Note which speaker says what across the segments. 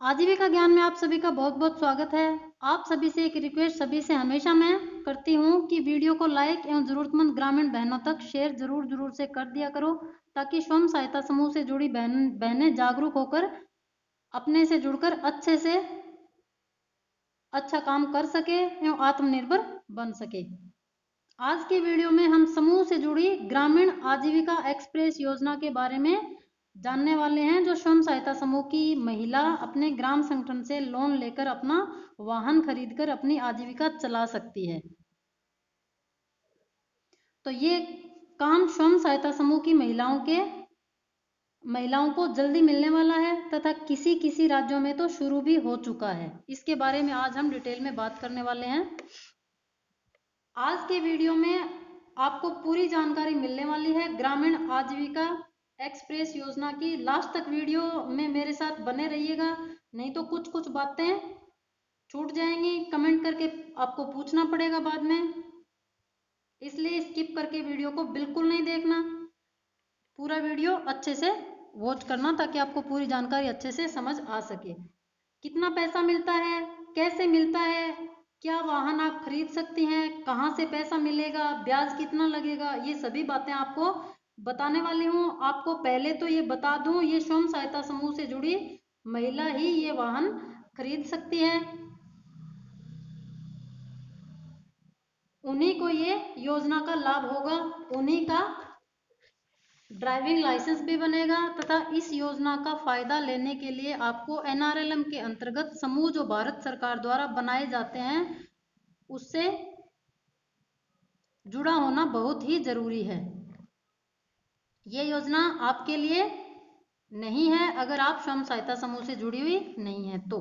Speaker 1: आजीविका ज्ञान में आप सभी का बहुत बहुत स्वागत है। आप सभी से एक रिक्वेस्ट सभी से हमेशा मैं करती हूँ कि वीडियो को लाइक एवं जरूरतमंद ग्रामीण बहनों तक शेयर जरूर से कर दिया करो, ताकि स्वयं सहायता समूह से जुड़ी बहनें जागरूक होकर अपने से जुड़कर अच्छे से अच्छा काम कर सके एवं आत्मनिर्भर बन सके। आज की वीडियो में हम समूह से जुड़ी ग्रामीण आजीविका एक्सप्रेस योजना के बारे में जानने वाले हैं, जो स्वयं सहायता समूह की महिला अपने ग्राम संगठन से लोन लेकर अपना वाहन खरीदकर अपनी आजीविका चला सकती है। तो ये काम स्वयं सहायता समूह की महिलाओं को जल्दी मिलने वाला है तथा किसी राज्यों में तो शुरू भी हो चुका है। इसके बारे में आज हम डिटेल में बात करने वाले हैं। आज के वीडियो में आपको पूरी जानकारी मिलने वाली है ग्रामीण आजीविका एक्सप्रेस योजना की। लास्ट तक वीडियो में मेरे साथ बने रहिएगा, नहीं तो कुछ बातें छूट जाएंगी, कमेंट करके आपको पूछना पड़ेगा बाद में, इसलिए स्किप करके वीडियो को बिल्कुल नहीं देखना। पूरा वीडियो अच्छे से वॉच करना ताकि आपको पूरी जानकारी अच्छे से समझ आ सके। कितना पैसा मिलता है, कैसे मिलता है, क्या वाहन आप खरीद सकती हैं, कहाँ से पैसा मिलेगा, ब्याज कितना लगेगा, ये सभी बातें आपको बताने वाली हूँ। आपको पहले तो ये बता दूं, ये स्वयं सहायता समूह से जुड़ी महिला ही ये वाहन खरीद सकती है। उन्हीं को ये योजना का लाभ होगा, उन्हीं का ड्राइविंग लाइसेंस भी बनेगा तथा इस योजना का फायदा लेने के लिए आपको NRLM के अंतर्गत समूह जो भारत सरकार द्वारा बनाए जाते हैं उससे जुड़ा होना बहुत ही जरूरी है। ये योजना आपके लिए नहीं है अगर आप स्वयं सहायता समूह से जुड़ी हुई नहीं है। तो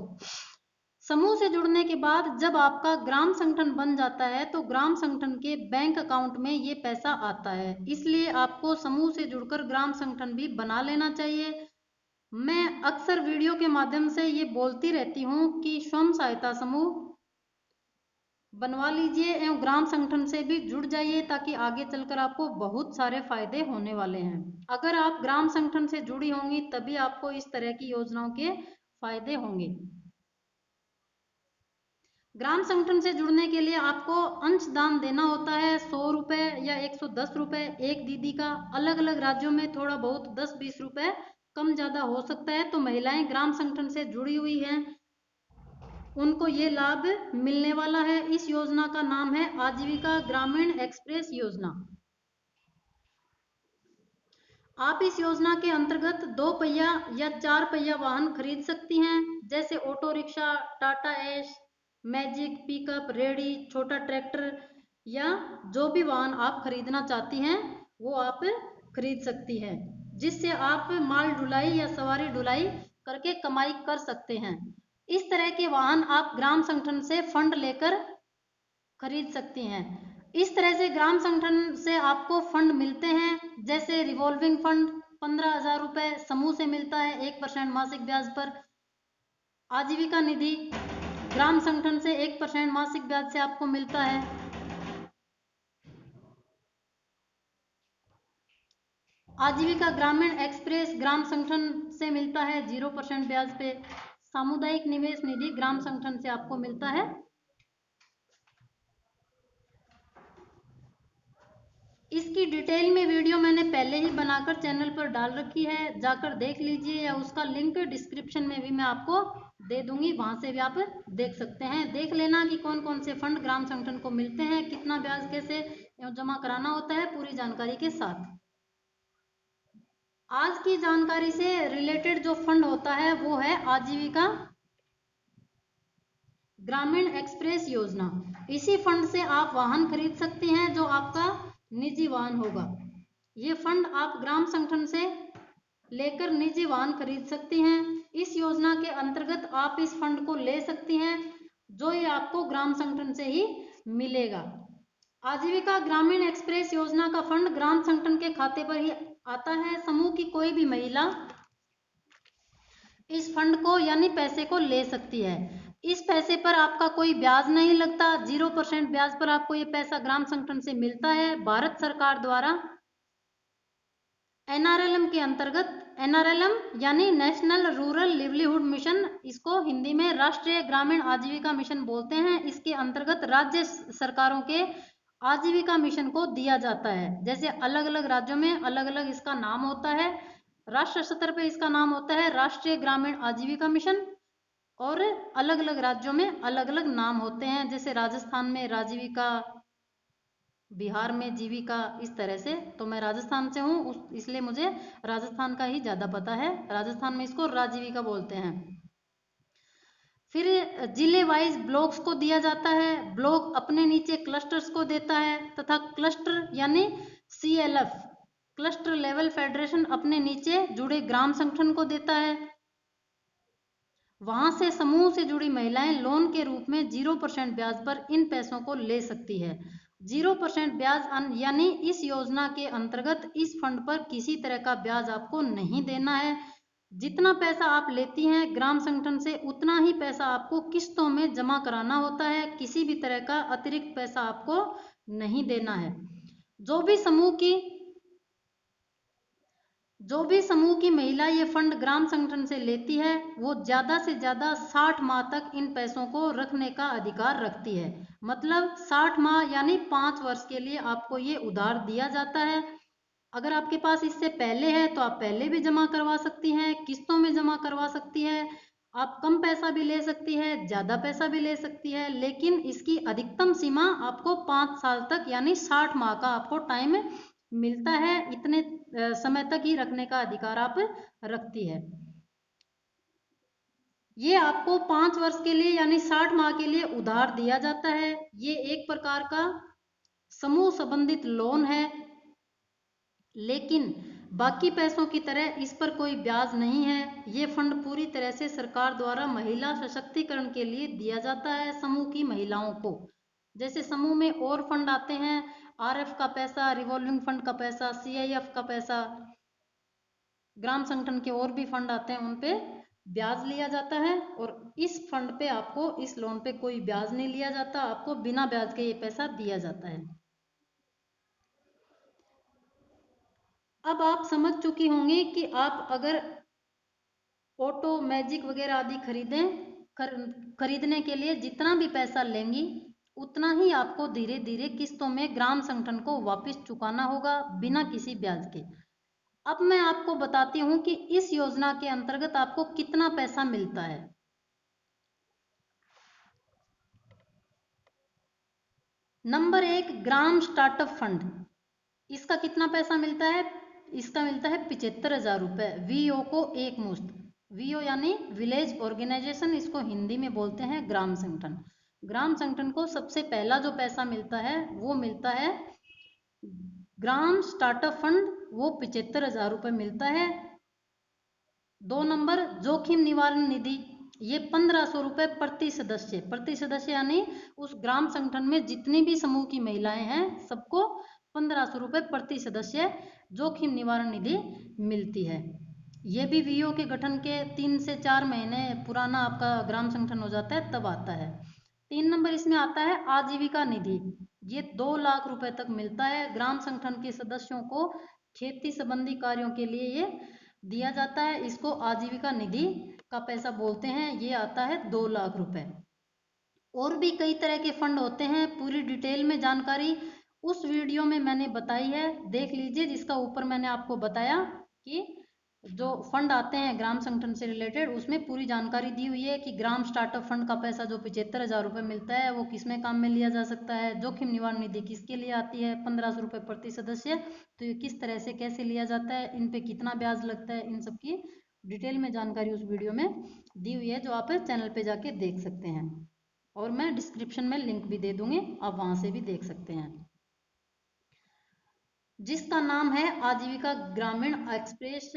Speaker 1: समूह से जुड़ने के बाद जब आपका ग्राम संगठन बन जाता है तो ग्राम संगठन के बैंक अकाउंट में ये पैसा आता है, इसलिए आपको समूह से जुड़कर ग्राम संगठन भी बना लेना चाहिए। मैं अक्सर वीडियो के माध्यम से ये बोलती रहती हूँ कि स्वयं सहायता समूह बनवा लीजिए एवं ग्राम संगठन से भी जुड़ जाइए, ताकि आगे चलकर आपको बहुत सारे फायदे होने वाले हैं। अगर आप ग्राम संगठन से जुड़ी होंगी तभी आपको इस तरह की योजनाओं के फायदे होंगे। ग्राम संगठन से जुड़ने के लिए आपको अंशदान देना होता है, 100 रुपए या 110 रुपए एक दीदी का। अलग अलग राज्यों में थोड़ा बहुत 10-20 रुपए कम ज्यादा हो सकता है। तो महिलाएं ग्राम संगठन से जुड़ी हुई हैं, उनको ये लाभ मिलने वाला है। इस योजना का नाम है आजीविका ग्रामीण एक्सप्रेस योजना। आप इस योजना के अंतर्गत 2 पहिया या 4 पहिया वाहन खरीद सकती हैं, जैसे auto rickshaw, Tata S, magic, pickup, ready, छोटा ट्रैक्टर या जो भी वाहन आप खरीदना चाहती हैं वो आप खरीद सकती हैं, जिससे आप माल ढुलाई या सवारी ढुलाई करके कमाई कर सकते हैं। इस तरह के वाहन आप ग्राम संगठन से फंड लेकर खरीद सकती हैं। इस तरह से ग्राम संगठन से आपको फंड मिलते हैं, जैसे रिवॉल्विंग फंड 15,000 रुपए समूह से मिलता है 1% मासिक ब्याज पर। आजीविका निधि ग्राम संगठन से 1% मासिक ब्याज से आपको मिलता है। आजीविका ग्रामीण एक्सप्रेस ग्राम संगठन से मिलता है 0% ब्याज पे। सामुदायिक निवेश निधि ग्राम संगठन से आपको मिलता है। इसकी डिटेल में वीडियो मैंने पहले ही बनाकर चैनल पर डाल रखी है, जाकर देख लीजिए, या उसका लिंक डिस्क्रिप्शन में भी मैं आपको दे दूंगी, वहां से भी आप देख सकते हैं। देख लेना कि कौन कौन से फंड ग्राम संगठन को मिलते हैं, कितना ब्याज कैसे जमा कराना होता है, पूरी जानकारी के साथ। आज की जानकारी से रिलेटेड जो फंड होता है वो है आजीविका ग्रामीण एक्सप्रेस योजना। इसी फंड से आप वाहन खरीद सकते हैं जो आपका निजी वाहन होगा। ये फंड आप ग्राम संगठन से लेकर निजी वाहन खरीद सकती हैं। इस योजना के अंतर्गत आप इस फंड को ले सकती हैं, जो ये आपको ग्राम संगठन से ही मिलेगा। आजीविका ग्रामीण एक्सप्रेस योजना का फंड ग्राम संगठन के खाते पर ही आता है। समूह की कोई भी महिला इस फंड को यानी पैसे को ले सकती है। इस पैसे पर आपका कोई ब्याज नहीं लगता, 0% ब्याज पर आपको ये पैसा ग्राम संगठन से मिलता है। भारत सरकार द्वारा एनआरएलएम के अंतर्गत, एनआरएलएम यानी नेशनल रूरल लिवलीहुड मिशन, इसको हिंदी में राष्ट्रीय ग्रामीण आजीविका मिशन बोलते हैं। इसके अंतर्गत राज्य सरकारों के आजीविका मिशन को दिया जाता है। जैसे अलग अलग राज्यों में अलग अलग इसका नाम होता है। राष्ट्र स्तर पे इसका नाम होता है राष्ट्रीय ग्रामीण आजीविका मिशन, और अलग अलग राज्यों में अलग अलग नाम होते हैं। जैसे राजस्थान में राजीविका, बिहार में जीविका, इस तरह से। तो मैं राजस्थान से हूँ, इसलिए मुझे राजस्थान का ही ज़्यादा पता है। राजस्थान में इसको राजीविका बोलते हैं। फिर जिले वाइज ब्लॉक्स को दिया जाता है, ब्लॉक अपने नीचे क्लस्टर्स को देता है, तथा क्लस्टर यानी CLF, क्लस्टर लेवल फेडरेशन, अपने नीचे जुड़े ग्राम संगठन को देता है। वहां से समूह से जुड़ी महिलाएं लोन के रूप में 0% ब्याज पर इन पैसों को ले सकती है। 0% ब्याज यानी इस योजना के अंतर्गत इस फंड पर किसी तरह का ब्याज आपको नहीं देना है। जितना पैसा आप लेती हैं ग्राम संगठन से, उतना ही पैसा आपको किस्तों में जमा कराना होता है। किसी भी तरह का अतिरिक्त पैसा आपको नहीं देना है। जो भी समूह की महिला ये फंड ग्राम संगठन से लेती है, वो ज्यादा से ज्यादा 60 माह तक इन पैसों को रखने का अधिकार रखती है। मतलब 60 माह यानी 5 वर्ष के लिए आपको ये उधार दिया जाता है। अगर आपके पास इससे पहले है तो आप पहले भी जमा करवा सकती हैं, किस्तों में जमा करवा सकती है। आप कम पैसा भी ले सकती है, ज्यादा पैसा भी ले सकती है, लेकिन इसकी अधिकतम सीमा आपको 5 साल तक यानी 60 माह का आपको टाइम मिलता है। इतने समय तक ही रखने का अधिकार आप रखती है। ये आपको 5 वर्ष के लिए यानी 60 माह के लिए उधार दिया जाता है। ये एक प्रकार का समूह संबंधित लोन है, लेकिन बाकी पैसों की तरह इस पर कोई ब्याज नहीं है। ये फंड पूरी तरह से सरकार द्वारा महिला सशक्तिकरण के लिए दिया जाता है समूह की महिलाओं को। जैसे समूह में और फंड आते हैं, RF का पैसा, रिवॉल्विंग फंड का पैसा, CIF का पैसा, ग्राम संगठन के और भी फंड आते हैं, उन पे ब्याज लिया जाता है। और इस फंड पे आपको, इस लोन पे कोई ब्याज नहीं लिया जाता, आपको बिना ब्याज के ये पैसा दिया जाता है। अब आप समझ चुकी होंगी कि आप अगर ऑटो, मैजिक वगैरह आदि खरीदने के लिए जितना भी पैसा लेंगी, उतना ही आपको धीरे धीरे किस्तों में ग्राम संगठन को वापस चुकाना होगा, बिना किसी ब्याज के। अब मैं आपको बताती हूँ कि इस योजना के अंतर्गत आपको कितना पैसा मिलता है। नंबर 1, ग्राम स्टार्टअप फंड। इसका कितना पैसा मिलता है? इसका मिलता है 75,000 रुपये, VO को एक मुश्त। VO यानी विलेज ऑर्गेनाइजेशन, इसको हिंदी में बोलते हैं ग्राम संगठन। ग्राम संगठन को सबसे पहला जो पैसा मिलता है वो मिलता है ग्राम स्टार्टअप फंड, वो 75,000 रुपये मिलता है। 2 नंबर, जोखिम निवारण निधि, ये 1,500 रुपये प्रति सदस्य यानी उस ग्राम संगठन में जितनी भी समूह की महिलाएं हैं सबको 1,500 रुपये प्रति सदस्य जोखिम निवारण निधि मिलती है। ये भी VO के गठन के 3 से 4 महीने पुराना आपका ग्राम संगठन हो जाता है तब आता है। 3 नंबर इसमें आता है आजीविका निधि। ये 2 लाख रुपए तक मिलता है ग्राम संगठन के सदस्यों को, खेती संबंधी कार्यों के लिए ये दिया जाता है। इसको आजीविका निधि का पैसा बोलते हैं। ये आता है 2 लाख रुपए। और भी कई तरह के फंड होते हैं, पूरी डिटेल में जानकारी उस वीडियो में मैंने बताई है, देख लीजिए, जिसका ऊपर मैंने आपको बताया कि जो फंड आते हैं ग्राम संगठन से रिलेटेड, उसमें पूरी जानकारी दी हुई है कि ग्राम स्टार्टअप फंड का पैसा जो 75,000 रुपये मिलता है वो किसमें काम में लिया जा सकता है, जोखिम निवारण निधि किसके लिए आती है 1,500 रुपये प्रति सदस्य, तो ये किस तरह से कैसे लिया जाता है, इन पे कितना ब्याज लगता है, इन सब की डिटेल में जानकारी उस वीडियो में दी हुई है, जो आप चैनल पे जाके देख सकते हैं। और मैं डिस्क्रिप्शन में लिंक भी दे दूंगी, आप वहां से भी देख सकते हैं। जिसका नाम है आजीविका ग्रामीण एक्सप्रेस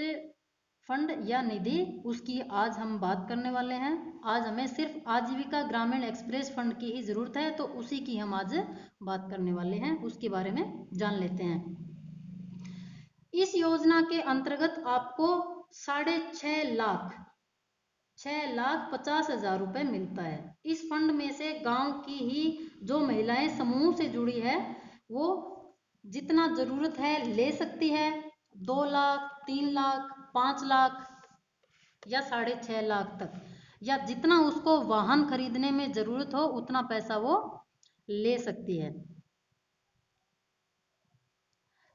Speaker 1: फंड या निधि, उसकी आज हम बात करने वाले हैं। आज हमें सिर्फ आजीविका ग्रामीण एक्सप्रेस फंड की ही जरूरत है, तो उसी की हम आज बात करने वाले हैं, उसके बारे में जान लेते हैं। इस योजना के अंतर्गत आपको 6,50,000 रुपये मिलता है। इस फंड में से गांव की ही जो महिलाएं समूह से जुड़ी है वो जितना जरूरत है ले सकती है। 2 लाख, 3 लाख, 5 लाख या 6.5 लाख तक, या जितना उसको वाहन खरीदने में जरूरत हो उतना पैसा वो ले सकती है।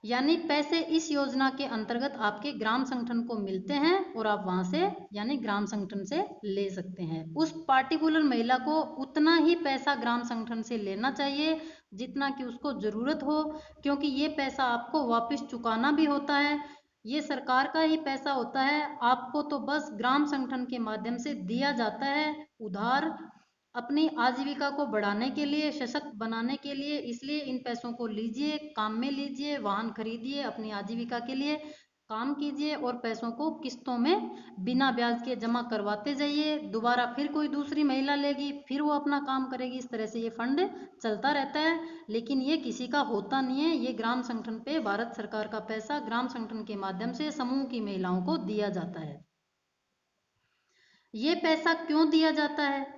Speaker 1: यानी पैसे इस योजना के अंतर्गत आपके ग्राम संगठन को मिलते हैं और आप वहां से यानी ग्राम संगठन से ले सकते हैं। उस पार्टिकुलर महिला को उतना ही पैसा ग्राम संगठन से लेना चाहिए जितना कि उसको जरूरत हो, क्योंकि ये पैसा आपको वापस चुकाना भी होता है। ये सरकार का ही पैसा होता है, आपको तो बस ग्राम संगठन के माध्यम से दिया जाता है उधार, अपनी आजीविका को बढ़ाने के लिए, सशक्त बनाने के लिए। इसलिए इन पैसों को लीजिए, काम में लीजिए, वाहन खरीदिए, अपनी आजीविका के लिए काम कीजिए और पैसों को किस्तों में बिना ब्याज के जमा करवाते जाइए। दोबारा फिर कोई दूसरी महिला लेगी, फिर वो अपना काम करेगी। इस तरह से ये फंड चलता रहता है, लेकिन ये किसी का होता नहीं है। ये ग्राम संगठन पे भारत सरकार का पैसा ग्राम संगठन के माध्यम से समूह की महिलाओं को दिया जाता है। ये पैसा क्यों दिया जाता है?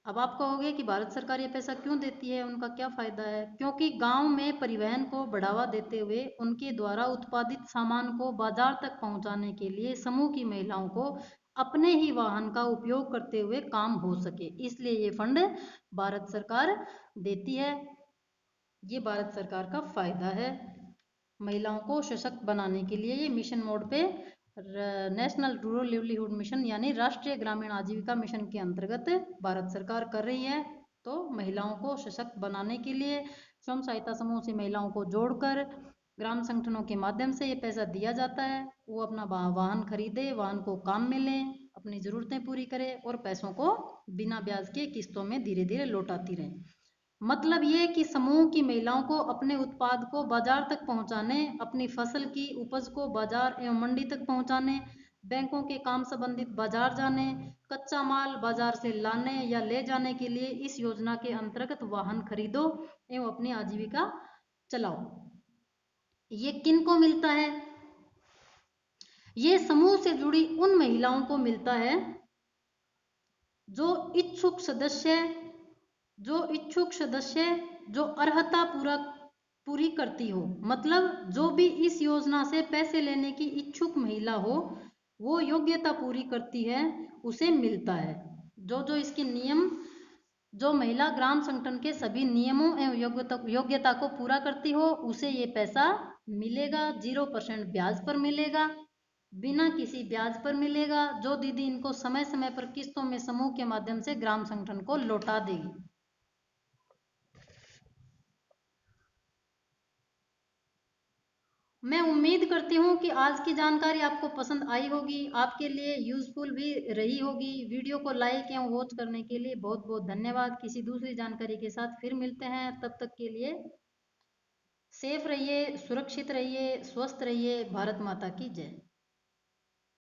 Speaker 1: अब आप कहोगे कि भारत सरकार ये पैसा क्यों देती है, उनका क्या फायदा है? क्योंकि गांव में परिवहन को बढ़ावा देते हुए उनके द्वारा उत्पादित सामान को बाजार तक पहुंचाने के लिए समूह की महिलाओं को अपने ही वाहन का उपयोग करते हुए काम हो सके, इसलिए ये फंड भारत सरकार देती है। ये भारत सरकार का फायदा है। महिलाओं को सशक्त बनाने के लिए ये मिशन मोड पे नेशनल रूरल लिवलीहुड मिशन यानी राष्ट्रीय ग्रामीण आजीविका मिशन के अंतर्गत भारत सरकार कर रही है। तो महिलाओं को सशक्त बनाने के लिए स्वयं सहायता समूह से महिलाओं को जोड़कर ग्राम संगठनों के माध्यम से ये पैसा दिया जाता है। वो अपना वाहन खरीदे, वाहन को काम में लें, अपनी जरूरतें पूरी करे और पैसों को बिना ब्याज के किस्तों में धीरे धीरे लौटाती रहे। मतलब ये कि समूह की महिलाओं को अपने उत्पाद को बाजार तक पहुंचाने, अपनी फसल की उपज को बाजार एवं मंडी तक पहुंचाने, बैंकों के काम संबंधित बाजार जाने, कच्चा माल बाजार से लाने या ले जाने के लिए इस योजना के अंतर्गत वाहन खरीदो एवं अपनी आजीविका चलाओ। ये किन को मिलता है? ये समूह से जुड़ी उन महिलाओं को मिलता है जो इच्छुक सदस्य जो अर्हता पूरी करती हो। मतलब जो भी इस योजना से पैसे लेने की इच्छुक महिला हो, वो योग्यता पूरी करती है, उसे मिलता है। जो इसके नियम, जो महिला ग्राम संगठन के सभी नियमों एवं योग्यता को पूरा करती हो, उसे ये पैसा मिलेगा। 0% ब्याज पर मिलेगा, बिना किसी ब्याज पर मिलेगा, जो दीदी इनको समय समय पर किस्तों में समूह के माध्यम से ग्राम संगठन को लौटा देगी। मैं उम्मीद करती हूँ कि आज की जानकारी आपको पसंद आई होगी, आपके लिए यूजफुल भी रही होगी। वीडियो को लाइक एवं वॉच करने के लिए बहुत बहुत धन्यवाद। किसी दूसरी जानकारी के साथ फिर मिलते हैं, तब तक के लिए सेफ रहिए, सुरक्षित रहिए, स्वस्थ रहिए। भारत माता की जय।